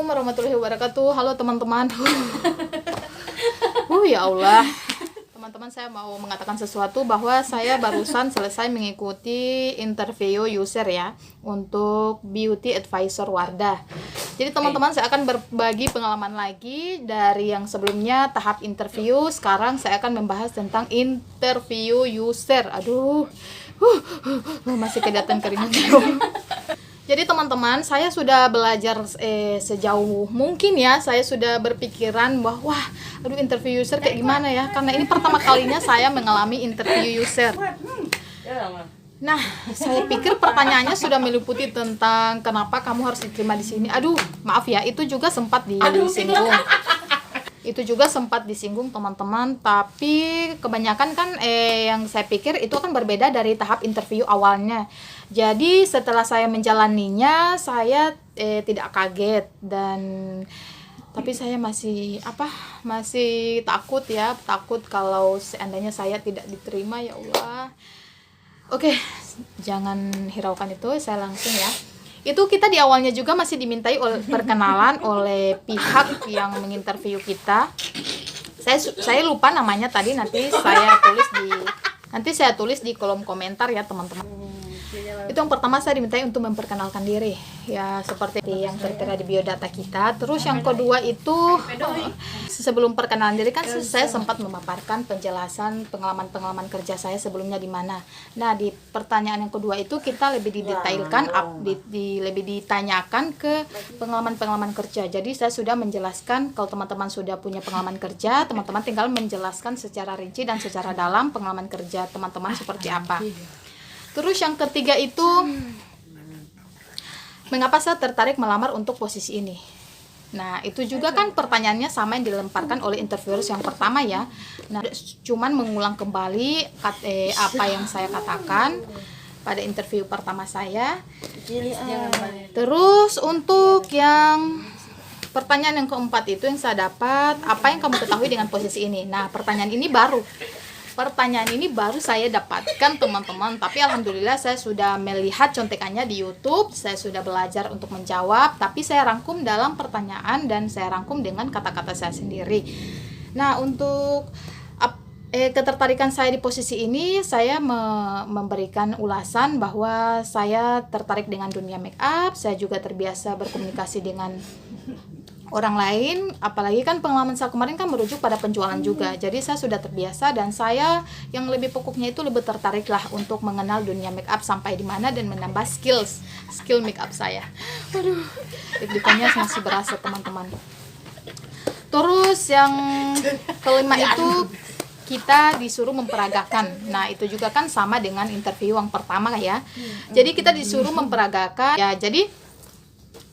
Assalamualaikum warahmatullahi wabarakatuh. Halo teman-teman. Ya Allah. Teman-teman, saya mau mengatakan sesuatu bahwa saya barusan selesai mengikuti interview user ya untuk beauty advisor Wardah. Jadi teman-teman, saya akan berbagi pengalaman lagi dari yang sebelumnya tahap interview. Sekarang saya akan membahas tentang interview user. Aduh, masih kelihatan keringat. Jadi teman-teman, saya sudah belajar sejauh mungkin ya. Saya sudah berpikiran bahwa aduh, interview user kayak gimana ya, karena ini pertama kalinya saya mengalami interview user. Nah, saya pikir pertanyaannya sudah meliputi tentang kenapa kamu harus diterima di sini. Aduh, maaf ya, itu juga sempat disinggung. Itu juga sempat disinggung teman-teman, tapi kebanyakan kan yang saya pikir itu akan berbeda dari tahap interview awalnya. Jadi setelah saya menjalaninya, saya tidak kaget, dan tapi saya masih takut ya, takut kalau seandainya saya tidak diterima, ya Allah. Oke, jangan hiraukan itu, saya langsung ya. Itu kita di awalnya juga masih dimintai perkenalan oleh pihak yang menginterview kita. Saya lupa namanya tadi, nanti saya tulis di kolom komentar ya teman-teman. Itu yang pertama, saya dimintai untuk memperkenalkan diri ya, seperti yang tertera di biodata kita. Terus yang kedua itu sebelum perkenalan diri kan saya sempat memaparkan penjelasan pengalaman kerja saya sebelumnya di mana. Nah, di pertanyaan yang kedua itu kita lebih didetailkan, lebih ditanyakan ke pengalaman kerja. Jadi saya sudah menjelaskan, kalau teman-teman sudah punya pengalaman kerja, teman-teman tinggal menjelaskan secara rinci dan secara dalam pengalaman kerja teman-teman seperti apa. Terus yang ketiga itu, mengapa saya tertarik melamar untuk posisi ini? Nah, itu juga kan pertanyaannya sama yang dilemparkan oleh interviewers yang pertama ya. Nah, cuman mengulang kembali apa yang saya katakan pada interview pertama saya. Terus untuk yang pertanyaan yang keempat itu yang saya dapat, apa yang kamu ketahui dengan posisi ini? Nah, pertanyaan ini baru saya dapatkan teman-teman, tapi alhamdulillah saya sudah melihat contekannya di YouTube, saya sudah belajar untuk menjawab, tapi saya rangkum dalam pertanyaan dan saya rangkum dengan kata-kata saya sendiri. Nah, untuk ketertarikan saya di posisi ini, saya memberikan ulasan bahwa saya tertarik dengan dunia make up, saya juga terbiasa berkomunikasi dengan orang lain, apalagi kan pengalaman saya kemarin kan merujuk pada penjualan juga. Jadi saya sudah terbiasa, dan saya yang lebih pokoknya itu lebih tertarik lah untuk mengenal dunia make up sampai di mana dan menambah skill make up saya. Waduh, deg-degannya masih berasa teman-teman. Terus yang kelima itu kita disuruh memperagakan. Nah, itu juga kan sama dengan interview yang pertama ya. Jadi kita disuruh memperagakan ya. Jadi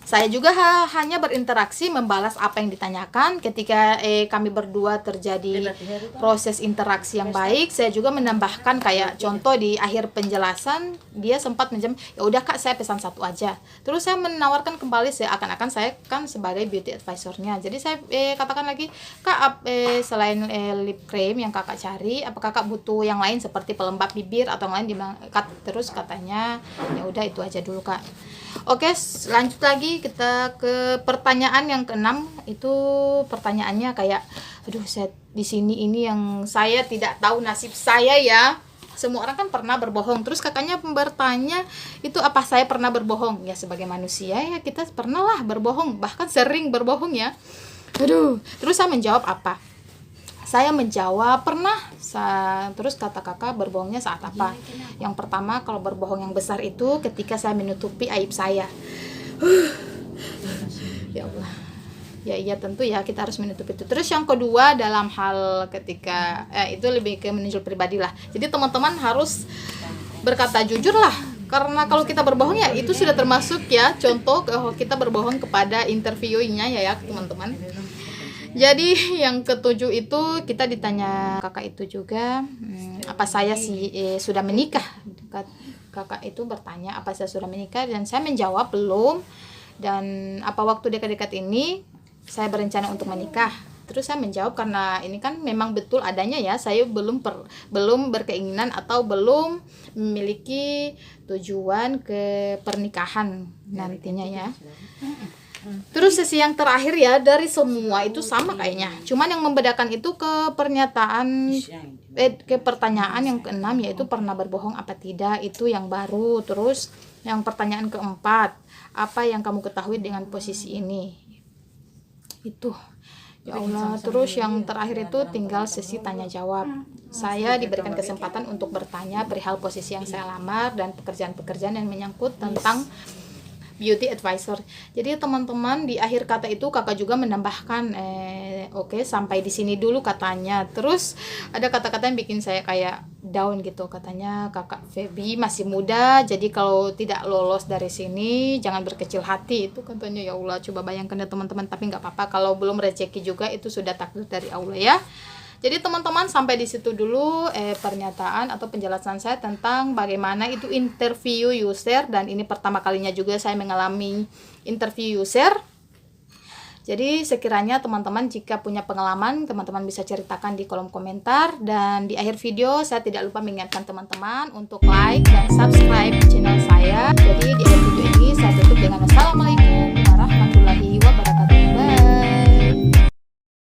saya juga hanya berinteraksi, membalas apa yang ditanyakan. Ketika kami berdua terjadi proses interaksi yang baik, saya juga menambahkan kayak contoh di akhir penjelasan, dia sempat menjawab, ya udah Kak, saya pesan satu aja. Terus saya menawarkan kembali, seakan-akan saya kan sebagai beauty advisornya. Jadi saya katakan lagi, Kak, selain lip cream yang Kakak cari, apakah Kakak butuh yang lain seperti pelembab bibir atau yang lain? Terus katanya, ya udah itu aja dulu Kak. Oke, lanjut lagi kita ke pertanyaan yang keenam. Itu pertanyaannya kayak, aduh, saya di sini ini yang saya tidak tahu nasib saya ya. Semua orang kan pernah berbohong. Terus kakaknya bertanya, itu apa saya pernah berbohong? Ya, sebagai manusia ya kita pernah lah berbohong, bahkan sering berbohong ya. Aduh, terus saya menjawab apa? Saya menjawab pernah. Terus kata kakak, berbohongnya saat apa? Yang pertama, kalau berbohong yang besar itu ketika saya menutupi aib saya. Ya Allah. Ya iya, tentu ya kita harus menutupi itu. Terus yang kedua, dalam hal ketika itu lebih ke menunjuk pribadi lah. Jadi teman-teman harus berkata jujur lah. Karena kalau kita berbohong ya itu sudah termasuk ya contoh kita berbohong kepada interviewnya ya teman-teman. Jadi yang ketujuh itu kita ditanya kakak itu juga, apa saya sudah menikah? Kakak itu bertanya apa saya sudah menikah, dan saya menjawab belum, dan apa waktu dekat-dekat ini saya berencana untuk menikah. Terus saya menjawab karena ini kan memang betul adanya ya, saya belum berkeinginan atau belum memiliki tujuan ke pernikahan nantinya ya. Terus sesi yang terakhir ya, dari semua itu sama kayaknya. Cuman yang membedakan itu ke ke pertanyaan yang keenam, yaitu pernah berbohong apa tidak, itu yang baru. Terus yang pertanyaan keempat, apa yang kamu ketahui dengan posisi ini? Itu. Ya Allah, terus yang terakhir itu tinggal sesi tanya jawab. Saya diberikan kesempatan untuk bertanya perihal posisi yang saya lamar dan pekerjaan-pekerjaan yang menyangkut tentang beauty advisor. Jadi teman-teman, di akhir kata itu kakak juga menambahkan oke, sampai di sini dulu katanya. Terus ada kata-kata yang bikin saya kayak down gitu. Katanya kakak Feby masih muda, jadi kalau tidak lolos dari sini jangan berkecil hati. Itu katanya. Ya Allah, coba bayangkan ya teman-teman. Tapi nggak apa-apa, kalau belum rezeki juga itu sudah takdir dari Allah ya. Jadi teman-teman, sampai di situ dulu pernyataan atau penjelasan saya tentang bagaimana itu interview user, dan ini pertama kalinya juga saya mengalami interview user. Jadi sekiranya teman-teman jika punya pengalaman, teman-teman bisa ceritakan di kolom komentar, dan di akhir video saya tidak lupa mengingatkan teman-teman untuk like dan subscribe channel saya. Jadi di akhir video